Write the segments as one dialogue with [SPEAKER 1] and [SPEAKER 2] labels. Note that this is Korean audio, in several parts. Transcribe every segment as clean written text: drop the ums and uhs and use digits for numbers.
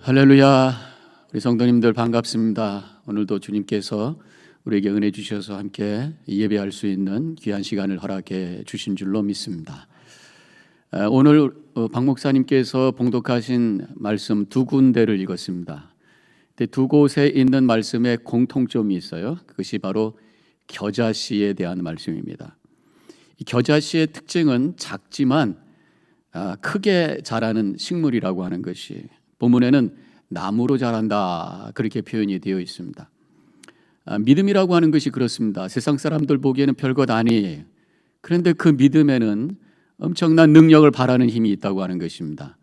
[SPEAKER 1] 할렐루야. 우리 성도님들 반갑습니다. 오늘도 주님께서 우리에게 은혜 주셔서 함께 예배할 수 있는 귀한 시간을 허락해 주신 줄로 믿습니다. 오늘 박 목사님께서 봉독하신 말씀 두 군데를 읽었습니다. 두 곳에 있는 말씀에 공통점이 있어요. 그것이 바로 겨자씨에 대한 말씀입니다. 이 겨자씨의 특징은 작지만 크게 자라는 식물이라고 하는 것이, 본문에는 나무로 자란다 그렇게 표현이 되어 있습니다. 믿음이라고 하는 것이 그렇습니다. 세상 사람들 보기에는 별것 아니에요. 그런데 그 믿음에는 엄청난 능력을 발하는 힘이 있다고 하는 것입니다.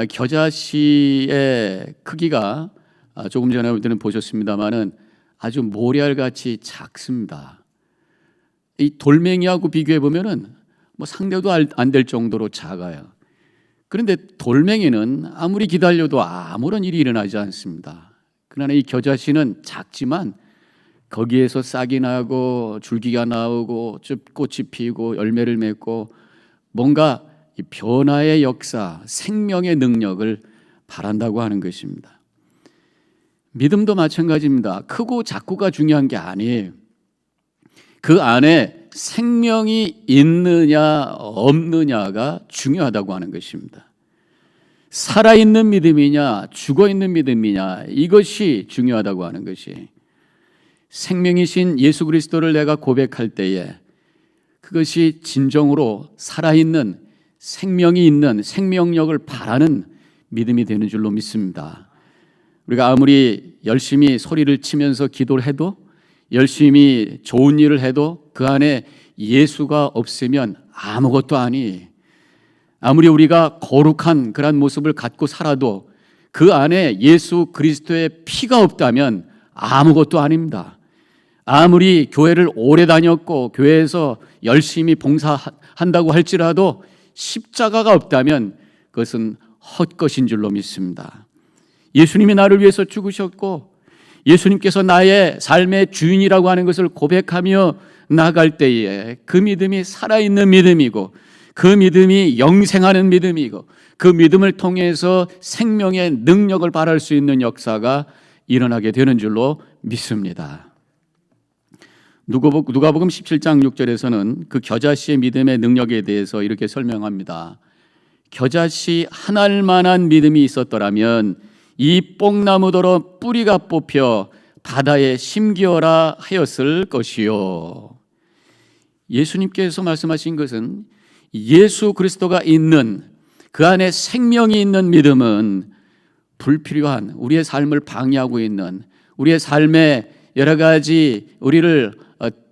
[SPEAKER 1] 겨자씨의 크기가 조금 전에 우리는 보셨습니다마는 아주 모래알같이 작습니다. 이 돌멩이하고 비교해 보면은 상대도 안 될 정도로 작아요. 그런데 돌멩이는 아무리 기다려도 아무런 일이 일어나지 않습니다. 그러나 이 겨자씨는 작지만 거기에서 싹이 나고 줄기가 나오고 꽃이 피고 열매를 맺고 뭔가 이 변화의 역사, 생명의 능력을 발한다고 하는 것입니다. 믿음도 마찬가지입니다. 크고 작고가 중요한 게 아니에요. 그 안에 생명이 있느냐 없느냐가 중요하다고 하는 것입니다. 살아있는 믿음이냐 죽어있는 믿음이냐, 이것이 중요하다고 하는 것이, 생명이신 예수 그리스도를 내가 고백할 때에 그것이 진정으로 살아있는 생명이 있는 생명력을 바라는 믿음이 되는 줄로 믿습니다. 우리가 아무리 열심히 소리를 치면서 기도를 해도, 열심히 좋은 일을 해도 그 안에 예수가 없으면 아무것도 아니. 아무리 우리가 거룩한 그런 모습을 갖고 살아도 그 안에 예수 그리스도의 피가 없다면 아무것도 아닙니다. 아무리 교회를 오래 다녔고 교회에서 열심히 봉사한다고 할지라도 십자가가 없다면 그것은 헛것인 줄로 믿습니다. 예수님이 나를 위해서 죽으셨고 예수님께서 나의 삶의 주인이라고 하는 것을 고백하며 나갈 때에 그 믿음이 살아있는 믿음이고, 그 믿음이 영생하는 믿음이고, 그 믿음을 통해서 생명의 능력을 발할 수 있는 역사가 일어나게 되는 줄로 믿습니다. 누가복음 17장 6절에서는 그 겨자씨의 믿음의 능력에 대해서 이렇게 설명합니다. 겨자씨 한 알만한 믿음이 있었더라면 이 뽕나무더러 뿌리가 뽑혀 바다에 심기어라 하였을 것이요. 예수님께서 말씀하신 것은 예수 그리스도가 있는, 그 안에 생명이 있는 믿음은 불필요한, 우리의 삶을 방해하고 있는, 우리의 삶에 여러 가지 우리를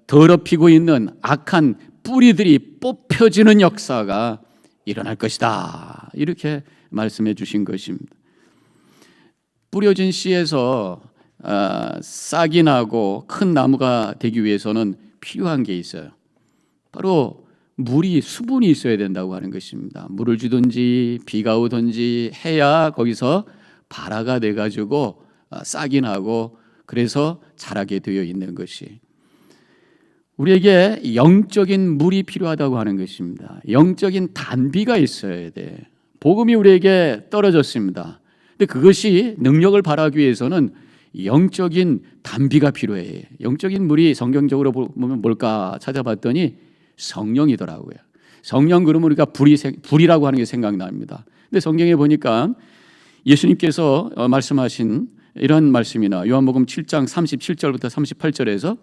[SPEAKER 1] 더럽히고 있는 악한 뿌리들이 뽑혀지는 역사가 일어날 것이다, 이렇게 말씀해 주신 것입니다. 뿌려진 씨에서 싹이 나고 큰 나무가 되기 위해서는 필요한 게 있어요. 바로 물이, 수분이 있어야 된다고 하는 것입니다. 물을 주든지 비가 오든지 해야 거기서 발화가 돼가지고 싹이 나고 그래서 자라게 되어 있는 것이, 우리에게 영적인 물이 필요하다고 하는 것입니다. 영적인 단비가 있어야 돼. 복음이 우리에게 떨어졌습니다. 근데 그것이 능력을 발하기 위해서는 영적인 단비가 필요해요. 영적인 물이 성경적으로 보면 뭘까 찾아봤더니 성령이더라고요. 성령 그러면 우리가 불이라고 하는 게 생각납니다. 근데 성경에 보니까 예수님께서 말씀하신 이런 말씀이나 요한복음 7장 37절부터 38절에서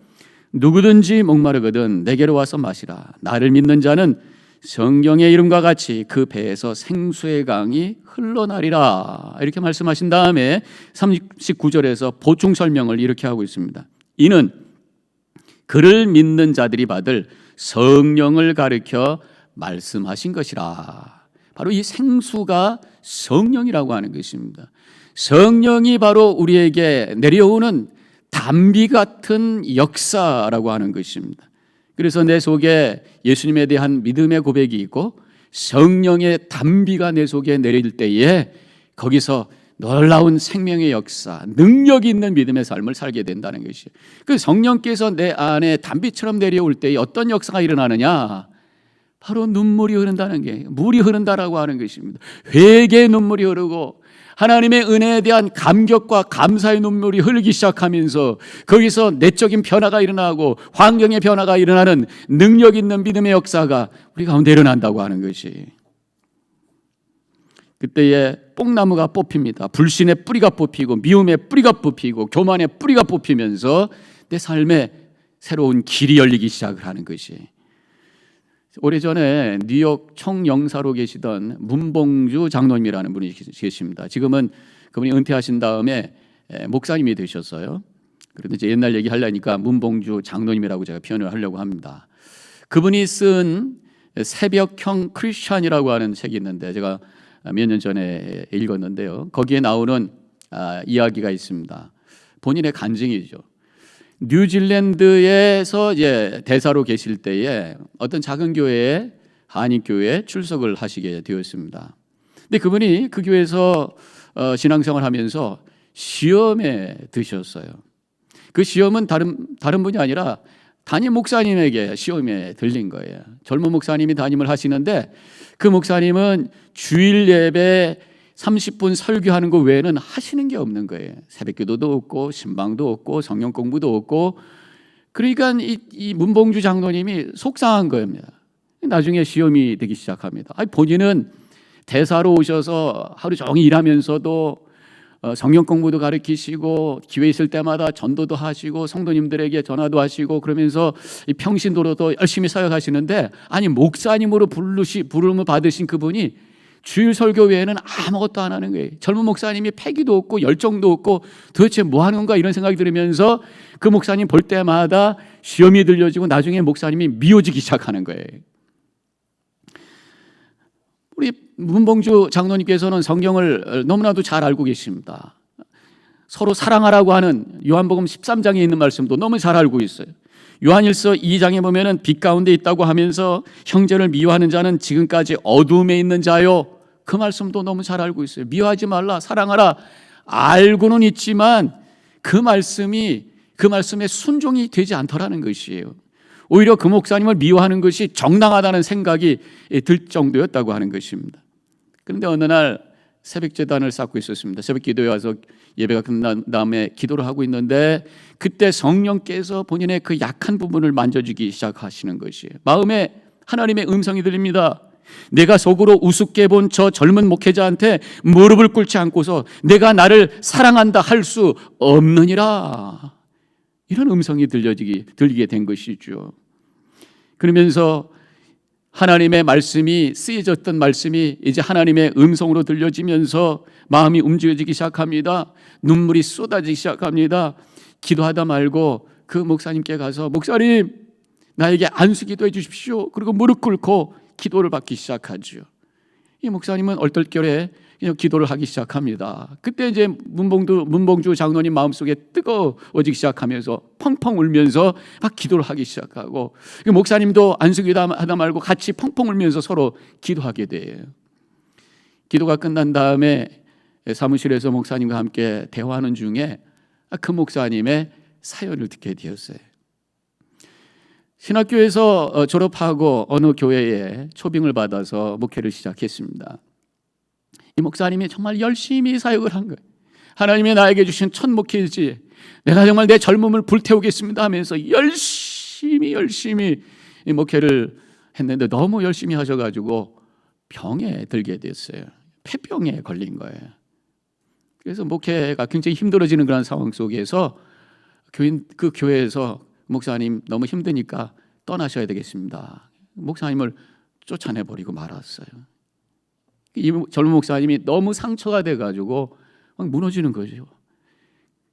[SPEAKER 1] 누구든지 목마르거든 내게로 와서 마시라. 나를 믿는 자는 성경의 이름과 같이 그 배에서 생수의 강이 흘러나리라, 이렇게 말씀하신 다음에 39절에서 보충 설명을 이렇게 하고 있습니다. 이는 그를 믿는 자들이 받을 성령을 가르쳐 말씀하신 것이라. 바로 이 생수가 성령이라고 하는 것입니다. 성령이 바로 우리에게 내려오는 단비 같은 역사라고 하는 것입니다. 그래서 내 속에 예수님에 대한 믿음의 고백이 있고 성령의 단비가 내 속에 내릴 때에 거기서 놀라운 생명의 역사, 능력이 있는 믿음의 삶을 살게 된다는 것이에요. 그 성령께서 내 안에 단비처럼 내려올 때에 어떤 역사가 일어나느냐? 바로 눈물이 흐른다는 게, 물이 흐른다라고 하는 것입니다. 회개의 눈물이 흐르고 하나님의 은혜에 대한 감격과 감사의 눈물이 흐르기 시작하면서 거기서 내적인 변화가 일어나고 환경의 변화가 일어나는 능력 있는 믿음의 역사가 우리 가운데 일어난다고 하는 것이, 그때에 뽕나무가 뽑힙니다. 불신의 뿌리가 뽑히고 미움의 뿌리가 뽑히고 교만의 뿌리가 뽑히면서 내 삶에 새로운 길이 열리기 시작을 하는 것이, 오래전에 뉴욕 총영사로 계시던 문봉주 장로님이라는 분이 계십니다. 지금은 그분이 은퇴하신 다음에 목사님이 되셨어요. 그런데 이제 옛날 얘기 하려니까 문봉주 장로님이라고 제가 표현을 하려고 합니다. 그분이 쓴 새벽형 크리스찬이라고 하는 책이 있는데 제가 몇 년 전에 읽었는데요. 거기에 나오는 이야기가 있습니다. 본인의 간증이죠. 뉴질랜드에서 이제 대사로 계실 때에 어떤 작은 교회에, 한인교회에 출석을 하시게 되었습니다. 근데 그분이 그 교회에서 신앙생활을 하면서 시험에 드셨어요. 그 시험은 다른 분이 아니라 담임 목사님에게 시험에 들린 거예요. 젊은 목사님이 담임을 하시는데 그 목사님은 주일 예배 30분 설교하는 거 외에는 하시는 게 없는 거예요. 새벽기도도 없고 신방도 없고 성경 공부도 없고. 그러니까 이 문봉주 장로님이 속상한 겁니다. 나중에 시험이 되기 시작합니다. 본인은 대사로 오셔서 하루 종일 일하면서도 성경 공부도 가르치시고 기회 있을 때마다 전도도 하시고 성도님들에게 전화도 하시고 그러면서 이 평신도로도 열심히 사역하시는데, 아니 목사님으로 부름을 받으신 그분이 주일 설교 외에는 아무것도 안 하는 거예요. 젊은 목사님이 패기도 없고 열정도 없고 도대체 뭐 하는 건가 이런 생각이 들으면서 그 목사님 볼 때마다 시험이 들려지고 나중에 목사님이 미워지기 시작하는 거예요. 우리 문봉주 장로님께서는 성경을 너무나도 잘 알고 계십니다. 서로 사랑하라고 하는 요한복음 13장에 있는 말씀도 너무 잘 알고 있어요. 요한일서 2장에 보면은 빛 가운데 있다고 하면서 형제를 미워하는 자는 지금까지 어둠에 있는 자요. 그 말씀도 너무 잘 알고 있어요. 미워하지 말라, 사랑하라 알고는 있지만 그 말씀에 순종이 되지 않더라는 것이에요. 오히려 그 목사님을 미워하는 것이 정당하다는 생각이 들 정도였다고 하는 것입니다. 그런데 어느 날 새벽제단을 쌓고 있었습니다. 새벽 기도에 와서 예배가 끝난 다음에 기도를 하고 있는데 그때 성령께서 본인의 그 약한 부분을 만져주기 시작하시는 것이에요. 마음에 하나님의 음성이 들립니다. 내가 속으로 우습게 본 저 젊은 목회자한테 무릎을 꿇지 않고서 내가 나를 사랑한다 할 수 없느니라, 이런 음성이 들리게 된 것이죠. 그러면서 하나님의 말씀이, 쓰여졌던 말씀이 이제 하나님의 음성으로 들려지면서 마음이 움직여지기 시작합니다. 눈물이 쏟아지기 시작합니다. 기도하다 말고 그 목사님께 가서 목사님 나에게 안수기도 해 주십시오. 그리고 무릎 꿇고 기도를 받기 시작하죠. 이 목사님은 얼떨결에 그냥 기도를 하기 시작합니다. 그때 이제 문봉주 장로님 마음속에 뜨거워지기 시작하면서 펑펑 울면서 막 기도를 하기 시작하고, 목사님도 안수기도 하다 말고 같이 펑펑 울면서 서로 기도하게 돼요. 기도가 끝난 다음에 사무실에서 목사님과 함께 대화하는 중에 그 목사님의 사연을 듣게 되었어요. 신학교에서 졸업하고 어느 교회에 초빙을 받아서 목회를 시작했습니다. 이 목사님이 정말 열심히 사역을 한 거예요. 하나님이 나에게 주신 첫 목회일지 내가 정말 내 젊음을 불태우겠습니다 하면서 열심히 이 목회를 했는데 너무 열심히 하셔가지고 병에 들게 됐어요. 폐병에 걸린 거예요. 그래서 목회가 굉장히 힘들어지는 그런 상황 속에서 그 교회에서 목사님 너무 힘드니까 떠나셔야 되겠습니다. 목사님을 쫓아내버리고 말았어요. 이 젊은 목사님이 너무 상처가 돼가지고 막 무너지는 거죠.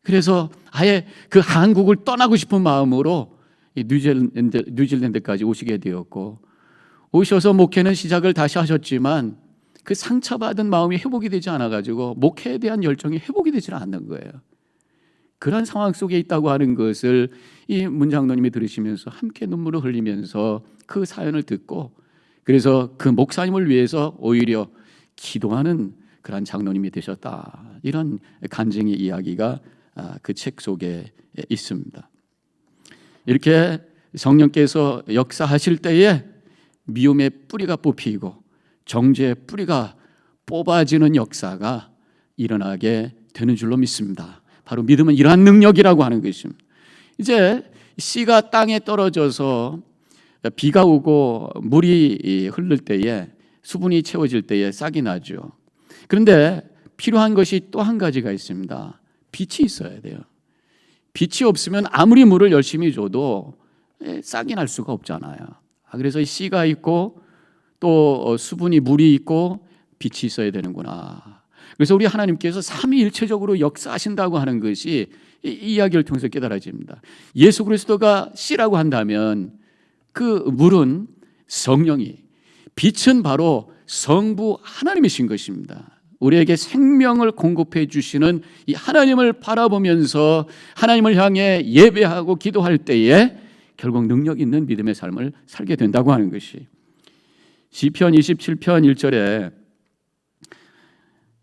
[SPEAKER 1] 그래서 아예 그 한국을 떠나고 싶은 마음으로 뉴질랜드까지 오시게 되었고, 오셔서 목회는 시작을 다시 하셨지만 그 상처받은 마음이 회복이 되지 않아가지고 목회에 대한 열정이 회복이 되지 않는 거예요. 그런 상황 속에 있다고 하는 것을 이 문장로님이 들으시면서 함께 눈물을 흘리면서 그 사연을 듣고, 그래서 그 목사님을 위해서 오히려 기도하는 그런 장로님이 되셨다, 이런 간증의 이야기가 그 책 속에 있습니다. 이렇게 성령께서 역사하실 때에 미움의 뿌리가 뽑히고 정죄의 뿌리가 뽑아지는 역사가 일어나게 되는 줄로 믿습니다. 바로 믿음은 이러한 능력이라고 하는 것입니다. 이제 씨가 땅에 떨어져서 비가 오고 물이 흐를 때에 수분이 채워질 때에 싹이 나죠. 그런데 필요한 것이 또 한 가지가 있습니다. 빛이 있어야 돼요. 빛이 없으면 아무리 물을 열심히 줘도 싹이 날 수가 없잖아요. 그래서 씨가 있고 또 수분이 물이 있고 빛이 있어야 되는구나. 그래서 우리 하나님께서 삼위일체적으로 역사하신다고 하는 것이 이 이야기를 통해서 깨달아집니다. 예수 그리스도가 씨라고 한다면 그 물은 성령이, 빛은 바로 성부 하나님이신 것입니다. 우리에게 생명을 공급해 주시는 이 하나님을 바라보면서 하나님을 향해 예배하고 기도할 때에 결국 능력 있는 믿음의 삶을 살게 된다고 하는 것이, 시편 27편 1절에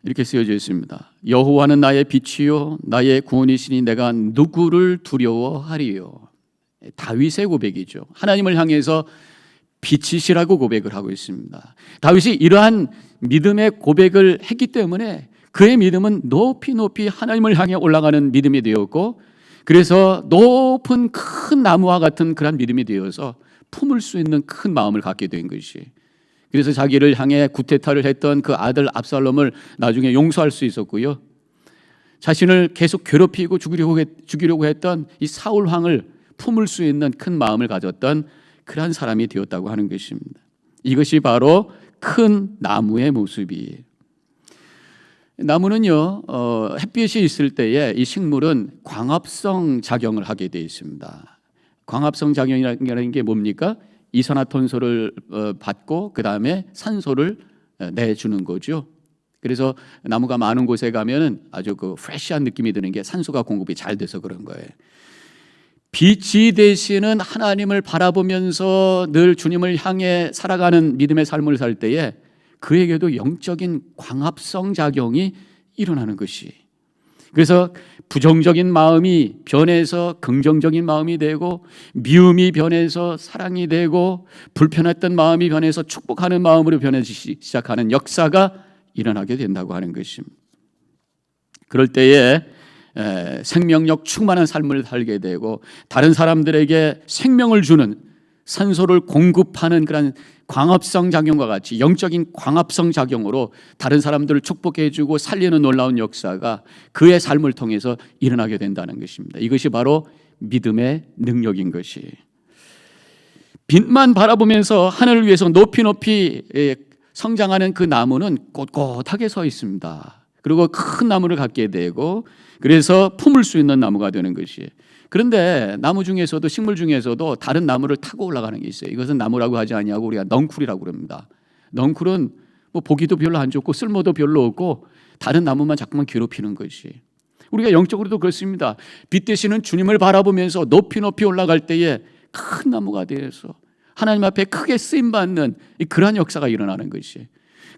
[SPEAKER 1] 이렇게 쓰여져 있습니다. 여호와는 나의 빛이요 나의 구원이시니 내가 누구를 두려워하리요. 다윗의 고백이죠. 하나님을 향해서 빛이시라고 고백을 하고 있습니다. 다윗이 이러한 믿음의 고백을 했기 때문에 그의 믿음은 높이 높이 하나님을 향해 올라가는 믿음이 되었고, 그래서 높은 큰 나무와 같은 그런 믿음이 되어서 품을 수 있는 큰 마음을 갖게 된 것이, 그래서 자기를 향해 구테타를 했던 그 아들 압살롬을 나중에 용서할 수 있었고요, 자신을 계속 괴롭히고 죽이려고 했던 이 사울 왕을 품을 수 있는 큰 마음을 가졌던 그러한 사람이 되었다고 하는 것입니다. 이것이 바로 큰 나무의 모습이에요. 나무는요, 햇빛이 있을 때에 이 식물은 광합성 작용을 하게 되어 있습니다. 광합성 작용이라는 게 뭡니까? 이산화탄소를 받고 그 다음에 산소를 내주는 거죠. 그래서 나무가 많은 곳에 가면은 아주 그 프레시한 느낌이 드는 게 산소가 공급이 잘 돼서 그런 거예요. 빛이 되시는 하나님을 바라보면서 늘 주님을 향해 살아가는 믿음의 삶을 살 때에 그에게도 영적인 광합성 작용이 일어나는 것이, 그래서 부정적인 마음이 변해서 긍정적인 마음이 되고, 미움이 변해서 사랑이 되고, 불편했던 마음이 변해서 축복하는 마음으로 변해지기 시작하는 역사가 일어나게 된다고 하는 것입니다. 그럴 때에 생명력 충만한 삶을 살게 되고, 다른 사람들에게 생명을 주는, 산소를 공급하는 그런 광합성 작용과 같이 영적인 광합성 작용으로 다른 사람들을 축복해 주고 살리는 놀라운 역사가 그의 삶을 통해서 일어나게 된다는 것입니다. 이것이 바로 믿음의 능력인 것이, 빛만 바라보면서 하늘을 위해서 높이 높이 성장하는 그 나무는 꼿꼿하게 서 있습니다. 그리고 큰 나무를 갖게 되고, 그래서 품을 수 있는 나무가 되는 것이에요. 그런데 나무 중에서도, 식물 중에서도 다른 나무를 타고 올라가는 게 있어요. 이것은 나무라고 하지 아니하고 우리가 넝쿨이라고 그럽니다. 넝쿨은 뭐 보기도 별로 안 좋고 쓸모도 별로 없고 다른 나무만 자꾸만 괴롭히는 것이, 우리가 영적으로도 그렇습니다. 빛 되시는 주님을 바라보면서 높이 높이 올라갈 때에 큰 나무가 되어서 하나님 앞에 크게 쓰임받는 그러한 역사가 일어나는 것이,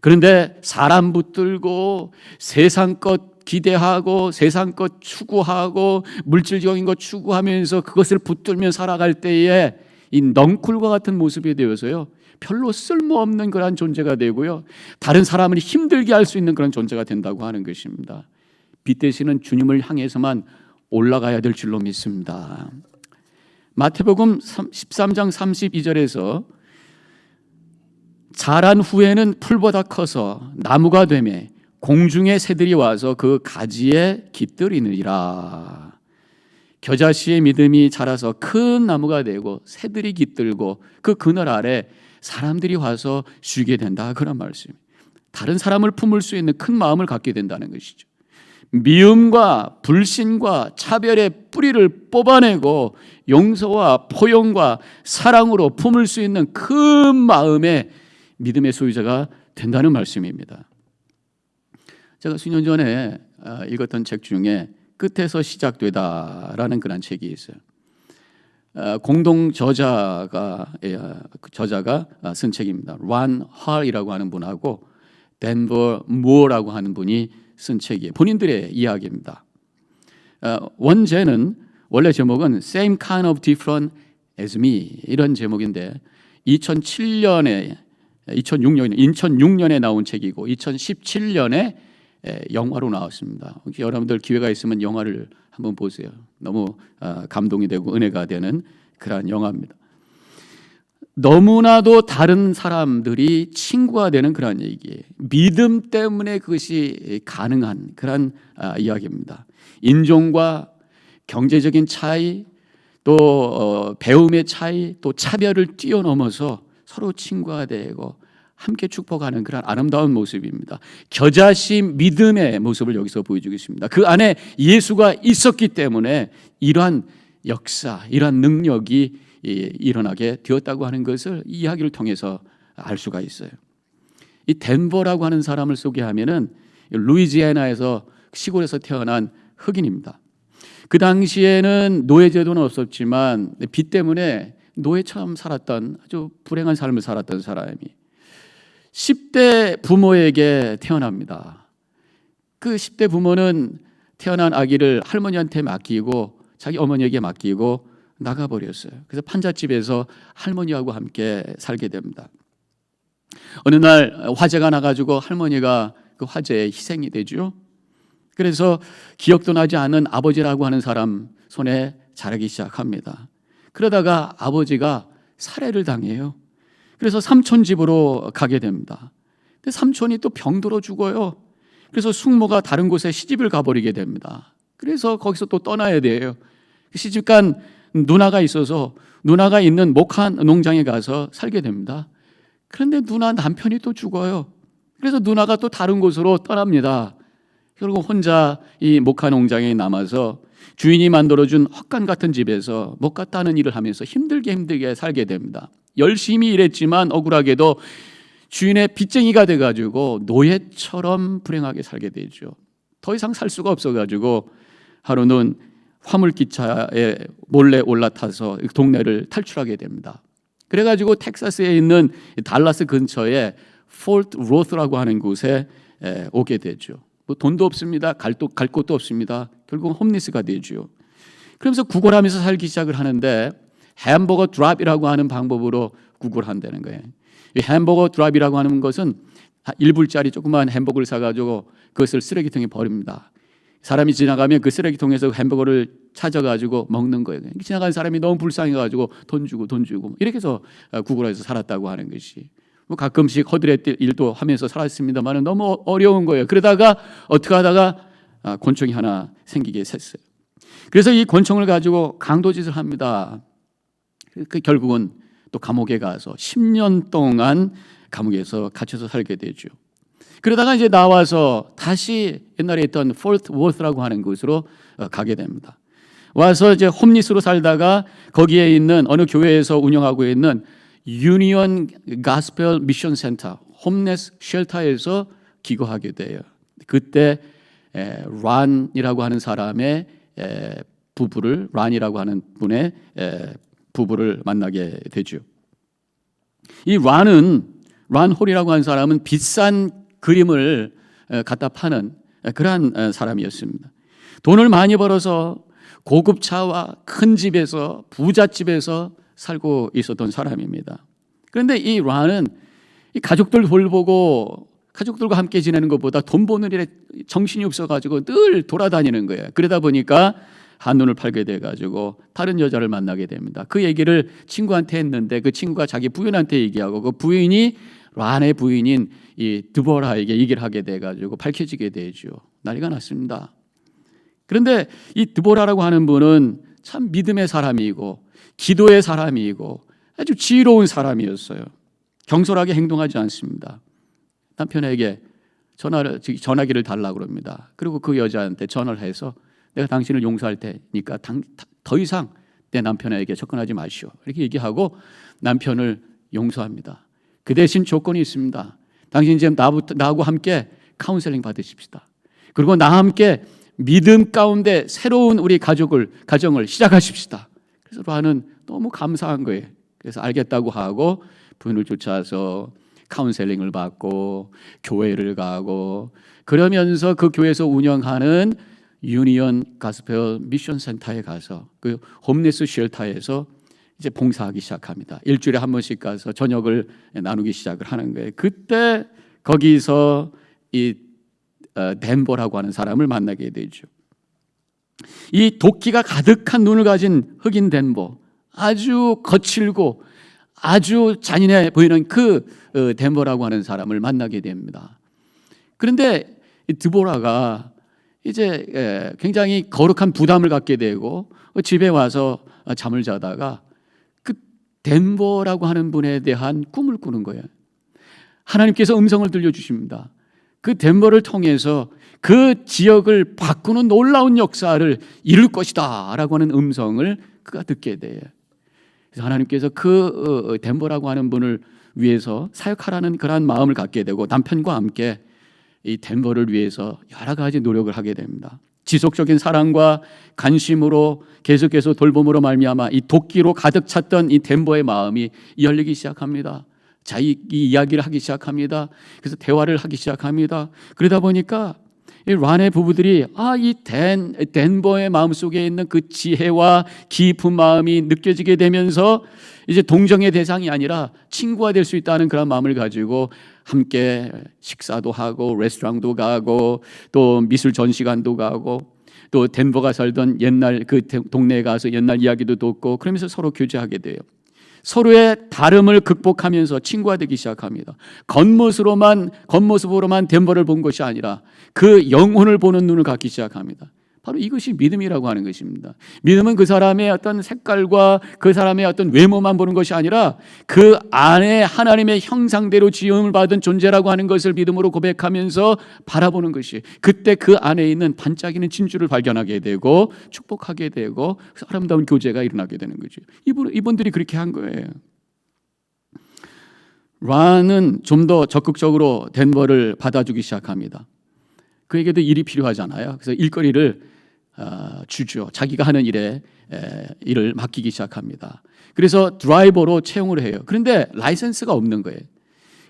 [SPEAKER 1] 그런데 사람 붙들고 세상 것 기대하고 세상 것 추구하고 물질적인 것 추구하면서 그것을 붙들며 살아갈 때에 이 넝쿨과 같은 모습이 되어서요, 별로 쓸모없는 그런 존재가 되고요, 다른 사람을 힘들게 할 수 있는 그런 존재가 된다고 하는 것입니다. 빛 되시는 주님을 향해서만 올라가야 될 줄로 믿습니다. 마태복음 13장 32절에서 자란 후에는 풀보다 커서 나무가 되매 공중의 새들이 와서 그 가지에 깃들이느니라. 겨자씨의 믿음이 자라서 큰 나무가 되고 새들이 깃들고 그 그늘 아래 사람들이 와서 쉬게 된다, 그런 말씀. 다른 사람을 품을 수 있는 큰 마음을 갖게 된다는 것이죠. 미움과 불신과 차별의 뿌리를 뽑아내고 용서와 포용과 사랑으로 품을 수 있는 큰 마음의 믿음의 소유자가 된다는 말씀입니다. 제가 수년 전에 읽었던 책 중에 끝에서 시작되다라는 그런 책이 있어요. 공동 저자가 쓴 책입니다. 란 할이라고 하는 분하고 덴버 무어라고 하는 분이 쓴 책이에요. 본인들의 이야기입니다. 원제는 원래 제목은 Same Kind of Different as Me 이런 제목인데 2006년에 나온 책이고 2017년에 영화로 나왔습니다. 혹시 여러분들 기회가 있으면 영화를 한번 보세요. 너무 감동이 되고 은혜가 되는 그러한 영화입니다. 너무나도 다른 사람들이 친구가 되는 그런 얘기예요. 믿음 때문에 그것이 가능한 그런 이야기입니다. 인종과 경제적인 차이, 또 배움의 차이, 또 차별을 뛰어넘어서 서로 친구가 되고 함께 축복하는 그런 아름다운 모습입니다. 겨자씨 믿음의 모습을 여기서 보여주고 있습니다. 그 안에 예수가 있었기 때문에 이러한 역사, 이러한 능력이 일어나게 되었다고 하는 것을 이 이야기를 통해서 알 수가 있어요. 이 덴버라고 하는 사람을 소개하면은 루이지애나에서 시골에서 태어난 흑인입니다. 그 당시에는 노예제도는 없었지만 빚 때문에 노예처럼 살았던 아주 불행한 삶을 살았던 사람이 10대 부모에게 태어납니다. 그 10대 부모는 태어난 아기를 할머니한테 맡기고 자기 어머니에게 맡기고 나가버렸어요. 그래서 판잣집에서 할머니하고 함께 살게 됩니다. 어느 날 화재가 나가지고 할머니가 그 화재에 희생이 되죠. 그래서 기억도 나지 않는 아버지라고 하는 사람 손에 자라기 시작합니다. 그러다가 아버지가 살해를 당해요. 그래서 삼촌 집으로 가게 됩니다. 근데 삼촌이 또 병들어 죽어요. 그래서 숙모가 다른 곳에 시집을 가버리게 됩니다. 그래서 거기서 또 떠나야 돼요. 시집간 누나가 있어서 누나가 있는 목화 농장에 가서 살게 됩니다. 그런데 누나 남편이 또 죽어요. 그래서 누나가 또 다른 곳으로 떠납니다. 결국 혼자 이 목화 농장에 남아서 주인이 만들어준 헛간 같은 집에서 목화 따는 일을 하면서 힘들게 살게 됩니다. 열심히 일했지만 억울하게도 주인의 빚쟁이가 돼가지고 노예처럼 불행하게 살게 되죠. 더 이상 살 수가 없어가지고 하루는 화물기차에 몰래 올라타서 동네를 탈출하게 됩니다. 그래가지고 텍사스에 있는 달라스 근처에 폴트 로스라고 하는 곳에 오게 되죠. 뭐 돈도 없습니다. 갈 곳도 없습니다. 결국 홈리스가 되죠. 그러면서 구걸하면서 살기 시작을 하는데 햄버거 드랍이라고 하는 방법으로 구걸한다는 거예요. 이 햄버거 드랍이라고 하는 것은 1불짜리 조그만 햄버거를 사가지고 그것을 쓰레기통에 버립니다. 사람이 지나가면 그 쓰레기통에서 햄버거를 찾아가지고 먹는 거예요. 지나가는 사람이 너무 불쌍해가지고 돈 주고 이렇게 해서 구걸해서 살았다고 하는 것이. 뭐 가끔씩 허드렛 일도 하면서 살았습니다만 너무 어려운 거예요. 그러다가 어떻게 하다가 곤충이 하나 생기게 됐어요. 그래서 이 곤충을 가지고 강도짓을 합니다. 결국은 또 감옥에 가서 10년 동안 감옥에서 갇혀서 살게 되죠. 그러다가 이제 나와서 다시 옛날에 있던 폴트 워스라고 하는 곳으로 가게 됩니다. 와서 이제 홈리스로 살다가 거기에 있는 어느 교회에서 운영하고 있는 유니언 가스펠 미션 센터 홈레스 쉘터에서 기거하게 돼요. 그때 란이라고 하는 사람의 부부를 란이라고 하는 분의 부부를 만나게 되죠. 이 란 홀이라고 하는 사람은 비싼 그림을 갖다 파는 그러한 사람이었습니다. 돈을 많이 벌어서 고급 차와 큰 집에서 부잣집에서 살고 있었던 사람입니다. 그런데 이 란은 이 가족들 돌보고 가족들과 함께 지내는 것보다 돈 버는 일에 정신이 없어가지고 늘 돌아다니는 거예요. 그러다 보니까 한눈을 팔게 돼가지고 다른 여자를 만나게 됩니다. 그 얘기를 친구한테 했는데 그 친구가 자기 부인한테 얘기하고 그 부인이 란의 부인인 이 드보라에게 얘기를 하게 돼가지고 밝혀지게 되죠. 난리가 났습니다. 그런데 이 드보라라고 하는 분은 참 믿음의 사람이고 기도의 사람이고 아주 지혜로운 사람이었어요. 경솔하게 행동하지 않습니다. 남편에게 전화기를 달라고 그럽니다. 그리고 그 여자한테 전화를 해서 내가 당신을 용서할 테니까 더 이상 내 남편에게 접근하지 마시오. 이렇게 얘기하고 남편을 용서합니다. 그 대신 조건이 있습니다. 당신 지금 나하고 함께 카운셀링 받으십시다. 그리고 나와 함께 믿음 가운데 새로운 우리 가정을 시작하십시다. 그래서 란은 너무 감사한 거예요. 그래서 알겠다고 하고 부인을 쫓아서 카운셀링을 받고 교회를 가고 그러면서 그 교회에서 운영하는 유니언 가스펠 미션 센터에 가서 그 홈리스 쉘터에서 이제 봉사하기 시작합니다. 일주일에 한 번씩 가서 저녁을 나누기 시작을 하는 거예요. 그때 거기서 이 덴버라고 하는 사람을 만나게 되죠. 이 도끼가 가득한 눈을 가진 흑인 덴버, 아주 거칠고 아주 잔인해 보이는 그 덴버라고 하는 사람을 만나게 됩니다. 그런데 이 드보라가 이제 굉장히 거룩한 부담을 갖게 되고 집에 와서 잠을 자다가 그 덴버라고 하는 분에 대한 꿈을 꾸는 거예요. 하나님께서 음성을 들려주십니다. 그 덴버를 통해서 그 지역을 바꾸는 놀라운 역사를 이룰 것이다 라고 하는 음성을 그가 듣게 돼요. 그래서 하나님께서 그 덴버라고 하는 분을 위해서 사역하라는 그러한 마음을 갖게 되고 남편과 함께 이 덴버를 위해서 여러 가지 노력을 하게 됩니다. 지속적인 사랑과 관심으로 계속해서 돌봄으로 말미암아 이 도끼로 가득 찼던 이 덴버의 마음이 열리기 시작합니다. 자, 이 이야기를 하기 시작합니다. 그래서 대화를 하기 시작합니다. 그러다 보니까 이 란의 부부들이 이 덴버의 마음속에 있는 그 지혜와 깊은 마음이 느껴지게 되면서 이제 동정의 대상이 아니라 친구가 될 수 있다는 그런 마음을 가지고 함께 식사도 하고 레스토랑도 가고 또 미술 전시관도 가고 또 덴버가 살던 옛날 그 동네에 가서 옛날 이야기도 듣고 그러면서 서로 교제하게 돼요. 서로의 다름을 극복하면서 친구가 되기 시작합니다. 겉모습으로만 덴버를 본 것이 아니라 그 영혼을 보는 눈을 갖기 시작합니다. 바로 이것이 믿음이라고 하는 것입니다. 믿음은 그 사람의 어떤 색깔과 그 사람의 어떤 외모만 보는 것이 아니라 그 안에 하나님의 형상대로 지음을 받은 존재라고 하는 것을 믿음으로 고백하면서 바라보는 것이, 그때 그 안에 있는 반짝이는 진주를 발견하게 되고 축복하게 되고 아름다운 교제가 일어나게 되는 거죠. 이분들이 그렇게 한 거예요. 란은 좀 더 적극적으로 덴버를 받아주기 시작합니다. 그에게도 일이 필요하잖아요. 그래서 일거리를 주죠. 자기가 하는 일을 맡기기 시작합니다. 그래서 드라이버로 채용을 해요. 그런데 라이센스가 없는 거예요.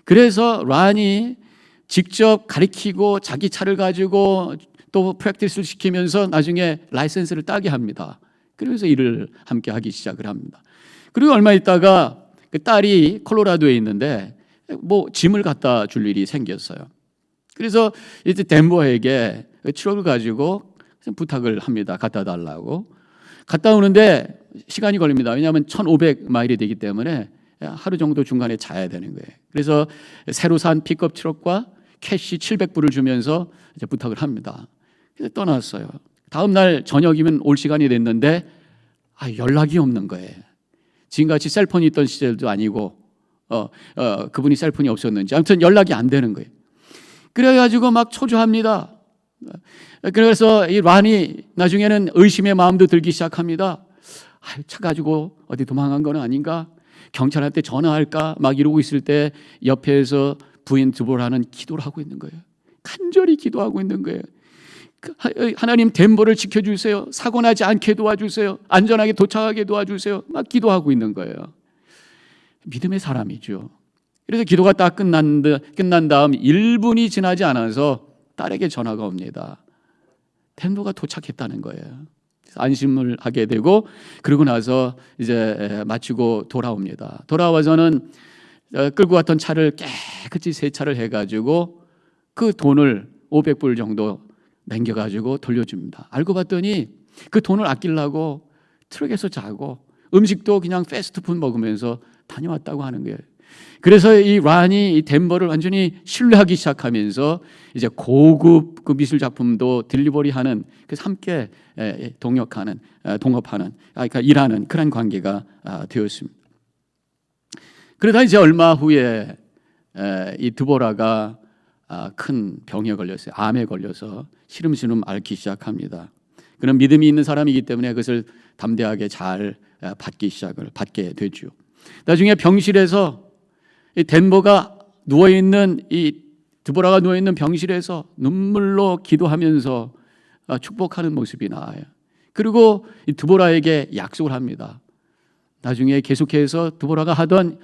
[SPEAKER 1] 그래서 란이 직접 가리키고 자기 차를 가지고 또 프랙티스를 시키면서 나중에 라이센스를 따게 합니다. 그러면서 일을 함께 하기 시작을 합니다. 그리고 얼마 있다가 그 딸이 콜로라도에 있는데 짐을 갖다 줄 일이 생겼어요. 그래서 이제 덴버에게 트럭을 가지고 부탁을 합니다. 갖다 달라고. 갔다 오는데 시간이 걸립니다. 왜냐하면 1,500마일이 되기 때문에 하루 정도 중간에 자야 되는 거예요. 그래서 새로 산 픽업 트럭과 캐시 700불을 주면서 이제 부탁을 합니다. 그래서 떠났어요. 다음 날 저녁이면 올 시간이 됐는데 연락이 없는 거예요. 지금같이 셀폰이 있던 시절도 아니고 그분이 셀폰이 없었는지 아무튼 연락이 안 되는 거예요. 그래가지고 막 초조합니다. 그래서 이 란이 나중에는 의심의 마음도 들기 시작합니다. 차 가지고 어디 도망간 건 아닌가? 경찰한테 전화할까? 막 이러고 있을 때 옆에서 부인 드보라는 기도를 하고 있는 거예요. 간절히 기도하고 있는 거예요. 하나님 덴버를 지켜주세요. 사고 나지 않게 도와주세요. 안전하게 도착하게 도와주세요. 막 기도하고 있는 거예요. 믿음의 사람이죠. 그래서 기도가 딱 끝난 다음 1분이 지나지 않아서 딸에게 전화가 옵니다. 덴버가 도착했다는 거예요. 그래서 안심을 하게 되고 그러고 나서 이제 마치고 돌아옵니다. 돌아와서는 끌고 왔던 차를 깨끗이 세차를 해가지고 그 돈을 500불 정도 남겨가지고 돌려줍니다. 알고 봤더니 그 돈을 아끼려고 트럭에서 자고 음식도 그냥 패스트푸드 먹으면서 다녀왔다고 하는 거예요. 그래서 이 란이 이 덴버를 완전히 신뢰하기 시작하면서 이제 고급 그 미술 작품도 딜리버리하는, 그래서 함께 동업하는 그러니까 일하는 그런 관계가 되었습니다. 그러다 이제 얼마 후에 이 드보라가 큰 병에 걸렸어요. 암에 걸려서 시름시름 앓기 시작합니다. 그런 믿음이 있는 사람이기 때문에 그것을 담대하게 잘 받게 되죠. 나중에 병실에서 이 덴버가 누워있는 이 드보라가 누워있는 병실에서 눈물로 기도하면서 축복하는 모습이 나와요. 그리고 이 드보라에게 약속을 합니다. 나중에 계속해서 드보라가 하던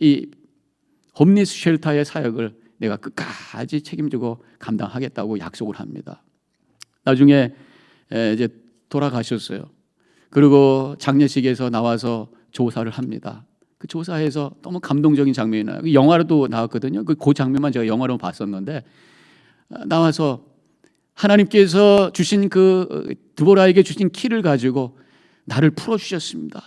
[SPEAKER 1] 이 홈리스 쉘터의 사역을 내가 끝까지 책임지고 감당하겠다고 약속을 합니다. 나중에 이제 돌아가셨어요. 그리고 장례식에서 나와서 조사를 합니다. 그 조사에서 너무 감동적인 장면이 나요. 영화로도 나왔거든요. 그 장면만 제가 영화로 봤었는데 나와서 하나님께서 주신 그 드보라에게 주신 키를 가지고 나를 풀어주셨습니다.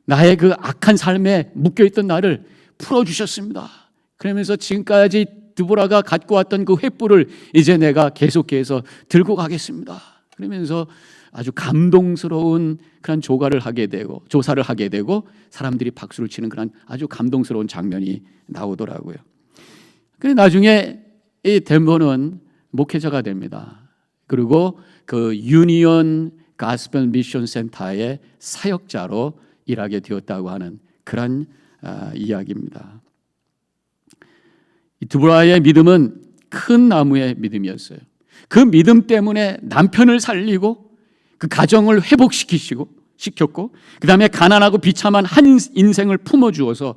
[SPEAKER 1] 나의 그 악한 삶에 묶여있던 나를 풀어주셨습니다. 그러면서 지금까지 드보라가 갖고 왔던 그 횃불을 이제 내가 계속해서 들고 가겠습니다. 그러면서 아주 감동스러운 그런 조사를 하게 되고 사람들이 박수를 치는 그런 아주 감동스러운 장면이 나오더라고요. 그래서 나중에 이 덴버는 목회자가 됩니다. 그리고 그 유니온 가스펠 미션 센터의 사역자로 일하게 되었다고 하는 그런 이야기입니다. 이 드보라의 믿음은 큰 나무의 믿음이었어요. 그 믿음 때문에 남편을 살리고 그 가정을 회복시켰고 그 다음에 가난하고 비참한 한 인생을 품어주어서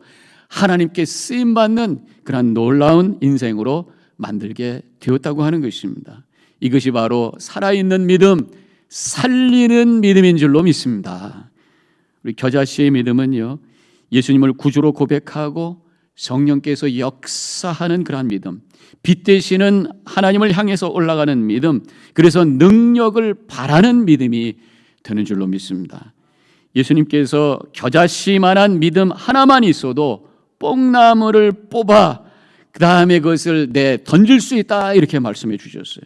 [SPEAKER 1] 하나님께 쓰임받는 그런 놀라운 인생으로 만들게 되었다고 하는 것입니다. 이것이 바로 살아있는 믿음, 살리는 믿음인 줄로 믿습니다. 우리 겨자씨의 믿음은요, 예수님을 구주로 고백하고 성령께서 역사하는 그러한 믿음, 빛 되시는 하나님을 향해서 올라가는 믿음, 그래서 능력을 바라는 믿음이 되는 줄로 믿습니다. 예수님께서 겨자씨만한 믿음 하나만 있어도 뽕나무를 뽑아 그 다음에 그것을 던질 수 있다 이렇게 말씀해 주셨어요.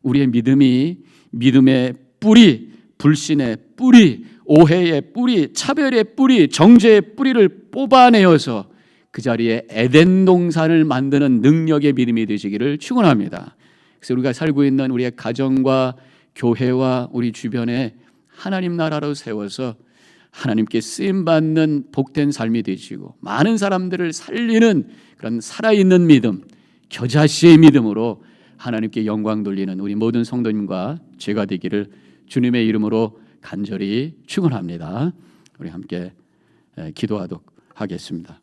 [SPEAKER 1] 우리의 믿음이 믿음의 뿌리, 불신의 뿌리, 오해의 뿌리, 차별의 뿌리, 정죄의 뿌리를 뽑아내어서 그 자리에 에덴 동산을 만드는 능력의 믿음이 되시기를 축원합니다. 그래서 우리가 살고 있는 우리의 가정과 교회와 우리 주변에 하나님 나라로 세워서 하나님께 쓰임받는 복된 삶이 되시고 많은 사람들을 살리는 그런 살아있는 믿음, 겨자씨의 믿음으로 하나님께 영광 돌리는 우리 모든 성도님과 제가 되기를 주님의 이름으로 간절히 축원합니다. 우리 함께 기도하도록 하겠습니다.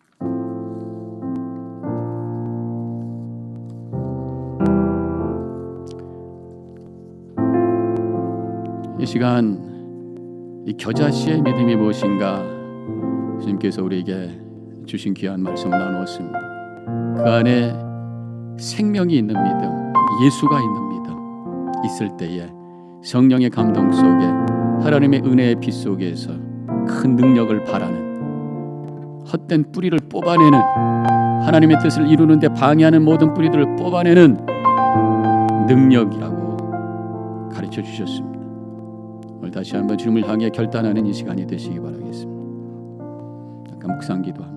[SPEAKER 1] 이 시간 이 겨자씨의 믿음이 무엇인가 주님께서 우리에게 주신 귀한 말씀 나누었습니다. 그 안에 생명이 있는 믿음, 예수가 있는 믿음 있을 때에 성령의 감동 속에 하나님의 은혜의 빛 속에서 큰 능력을 바라는 헛된 뿌리를 뽑아내는 하나님의 뜻을 이루는데 방해하는 모든 뿌리들을 뽑아내는 능력이라고 가르쳐 주셨습니다. 오늘 다시 한번 주님을 향해 결단하는 이 시간이 되시기 바라겠습니다. 잠깐 묵상 기도합니다.